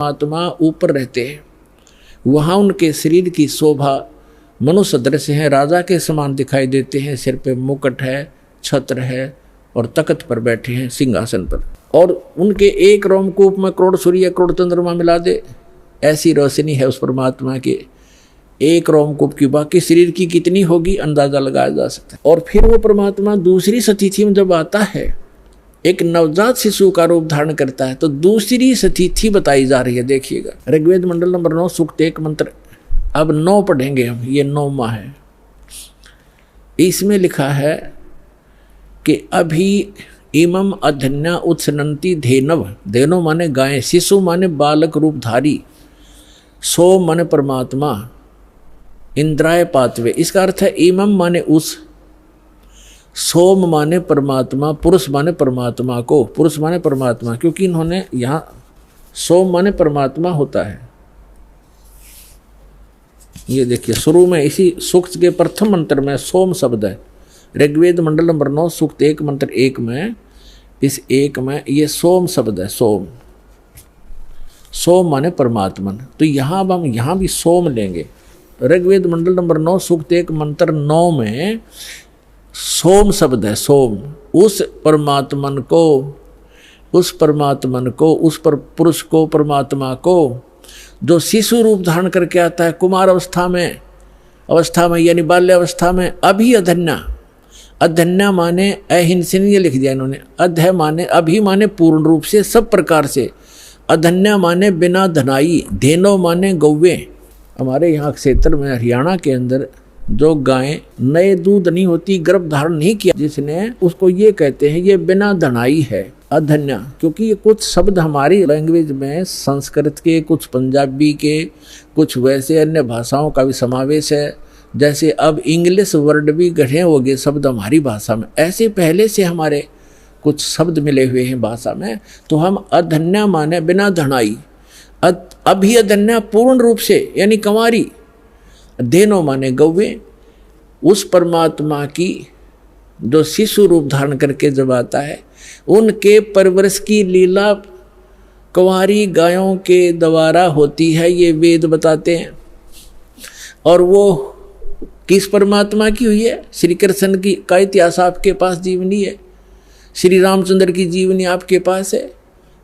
परमात्मा ऊपर रहते हैं, वहाँ उनके शरीर की शोभा मनुष्य सदृश है, राजा के समान दिखाई देते हैं। सिर पे मुकुट है, छत्र है और तख्त पर बैठे हैं सिंहासन पर। और उनके एक रोमकूप में करोड़ सूर्य करोड़ चंद्रमा मिला दे, ऐसी रोशनी है उस परमात्मा के एक रोमकूप की। बाकी शरीर की कितनी होगी अंदाजा लगाया जा सकता है। और फिर वो परमात्मा दूसरी सतिथि में जब आता है, एक नवजात शिशु का रूप धारण करता है, तो दूसरी सतिथि बताई जा रही है। देखिएगा ऋग्वेद मंडल नंबर 9 सूक्त 1 मंत्र, अब 9 पढ़ेंगे हम, ये 9वां है। इसमें लिखा है कि अभी इमम अधन्या उत्सनंती धेनव, धेनो माने गाय, शिशु माने बालक रूपधारी, सोम माने परमात्मा, इंद्राय पातवे। इसका अर्थ है इमम माने उस, सोम माने परमात्मा, पुरुष माने परमात्मा को, पुरुष माने परमात्मा, क्योंकि इन्होंने यहाँ सोम माने परमात्मा होता है। ये देखिए शुरू में इसी सूक्त के प्रथम मंत्र में सोम शब्द है। ऋग्वेद मंडल नंबर 9 सूक्त 1 मंत्र 1 में, इस 1 में ये सोम शब्द है। सोम, सोम माने परमात्मन। तो यहाँ अब हम यहाँ भी सोम लेंगे। ऋग्वेद मंडल नंबर 9 सूक्त 1 मंत्र 9 में सोम शब्द है। सोम, उस परमात्मन को, उस परमात्मन को, उस पर पुरुष को, परमात्मा को, जो शिशु रूप धारण करके आता है कुमार अवस्था में यानी बाल्य अवस्था में। अभी अधन्या, अधन्या माने अहिंसन, ये लिख दिया इन्होंने। अध्य माने अभी माने पूर्ण रूप से, सब प्रकार से। अधन्या माने बिना धनाई, धेनो माने गौवे। हमारे यहाँ क्षेत्र में हरियाणा के अंदर जो गायें नए दूध नहीं होती, गर्भ धारण नहीं किया जिसने, उसको ये कहते हैं ये बिना धनाई है, अधन्या। क्योंकि ये कुछ शब्द हमारी लैंग्वेज में संस्कृत के, कुछ पंजाबी के, कुछ वैसे अन्य भाषाओं का भी समावेश है। जैसे अब इंग्लिश वर्ड भी गढ़े हो गए शब्द हमारी भाषा में, ऐसे पहले से हमारे कुछ शब्द मिले हुए हैं भाषा में। तो हम अधन्या माने बिना धनाई, अभी अधन्या पूर्ण रूप से यानी कंवारी, धेनो माने गौवे। उस परमात्मा की जो शिशु रूप धारण करके जब आता है, उनके परवरिश की लीला कंवारी गायों के द्वारा होती है, ये वेद बताते हैं। और वो किस परमात्मा की हुई है? श्री कृष्ण की का इतिहास आपके पास जीवनी है, श्री रामचंद्र की जीवनी आपके पास है,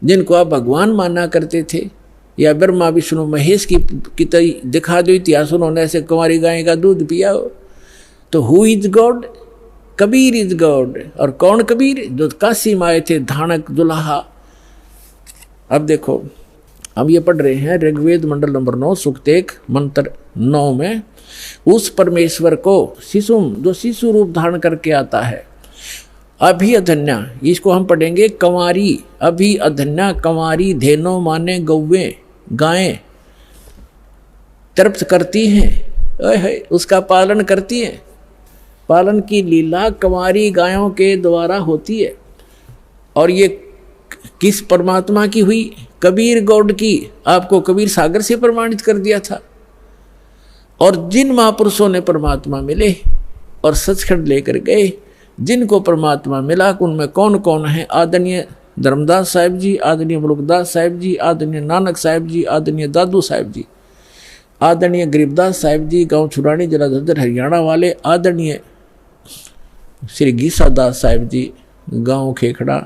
जिनको आप भगवान माना करते थे, या ब्रह्मा विष्णु महेश की दिखा दो इतिहास, उन्होंने ऐसे कुंवारी गाय का दूध पिया हो। तो who is God? Kabir is God. और कौन कबीर? जो काशी में आए थे, धानक दुल्हा। अब देखो हम ये पढ़ रहे हैं ऋग्वेद मंडल नंबर 9 सूक्त 1 मंत्र 9 में, उस परमेश्वर को शिशु, जो शिशु रूप धारण करके आता है, अभी अधन्या, इसको हम पढ़ेंगे कंवारी, अभी अधन्या कंवारी, धेनो माने गौवे, गायें तृप्त करती हैं, उसका पालन करती हैं। पालन की लीला कंवारी गायों के द्वारा होती है। और ये किस परमात्मा की हुई? कबीर गौड की। आपको कबीर सागर से प्रमाणित कर दिया था। और जिन महापुरुषों ने परमात्मा मिले और सचखंड लेकर गए, जिनको परमात्मा मिला, उनमें कौन कौन है? आदरणीय धर्मदास साहिब जी, आदरणीय मुलुकदास साहिब जी, आदरणीय नानक साहिब जी, आदरणीय दादू साहिब जी, आदरणीय गरीबदास साहिब जी, गांव छुरानी जिला झज्जर हरियाणा वाले, आदरणीय श्री गीसा दास साहिब जी, गांव खेखड़ा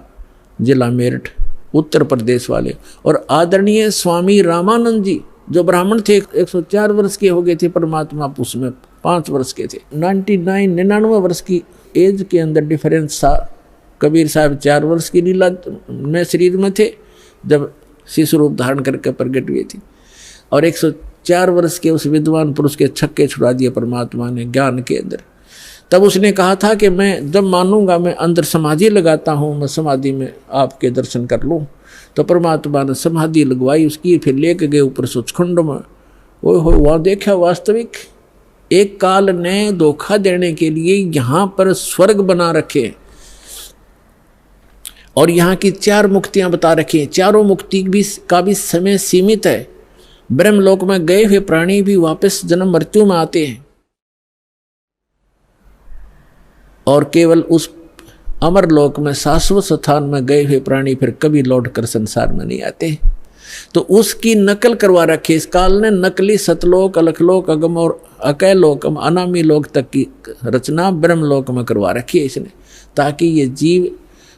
जिला मेरठ उत्तर प्रदेश वाले, और आदरणीय स्वामी रामानंद जी जो ब्राह्मण थे, 104 वर्ष के हो गए थे परमात्मा, उसमें 5 वर्ष के थे। 99 वर्ष की एज के अंदर डिफरेंस था। कबीर साहब 4 वर्ष की लीला में शरीर में थे जब शिशु रूप धारण करके प्रकट हुए थे, और 104 वर्ष के उस विद्वान पुरुष के छक्के छुड़ा दिए परमात्मा ने ज्ञान के अंदर। तब उसने कहा था कि मैं जब मानूंगा, मैं अंदर समाधि लगाता हूँ, मैं समाधि में आपके दर्शन कर लूँ। तो परमात्मा ने समाधि लगवाई उसकी, फिर लेके गए ऊपर सचखंड में। वो वहाँ देखा वास्तविक एक काल ने धोखा देने के लिए यहाँ पर स्वर्ग बना रखे और यहाँ की 4 मुक्तियाँ बता रखी। चारों मुक्ति का भी समय सीमित है। ब्रह्मलोक में गए हुए प्राणी भी वापस जन्म मृत्यु में आते हैं, और केवल उस अमरलोक में शाश्वत स्थान में गए हुए प्राणी फिर कभी लौट कर संसार में नहीं आते। तो उसकी नकल करवा रखी इस काल ने। नकली सतलोक, अलखलोक, अगम और अकैलोकम, अनामी लोक तक की रचना ब्रह्मलोक में करवा रखी है इसने, ताकि ये जीव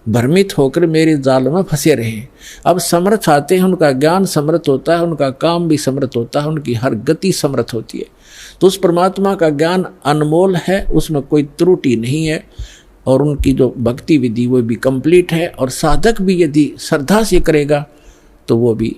भ्रमित होकर मेरे जाल में फंसे रहे। अब समर्थ आते हैं, उनका ज्ञान समर्थ होता है, उनका काम भी समर्थ होता है, उनकी हर गति समर्थ होती है। तो उस परमात्मा का ज्ञान अनमोल है, उसमें कोई त्रुटि नहीं है, और उनकी जो भक्ति विधि वो भी कंप्लीट है। और साधक भी यदि श्रद्धा से करेगा तो वो भी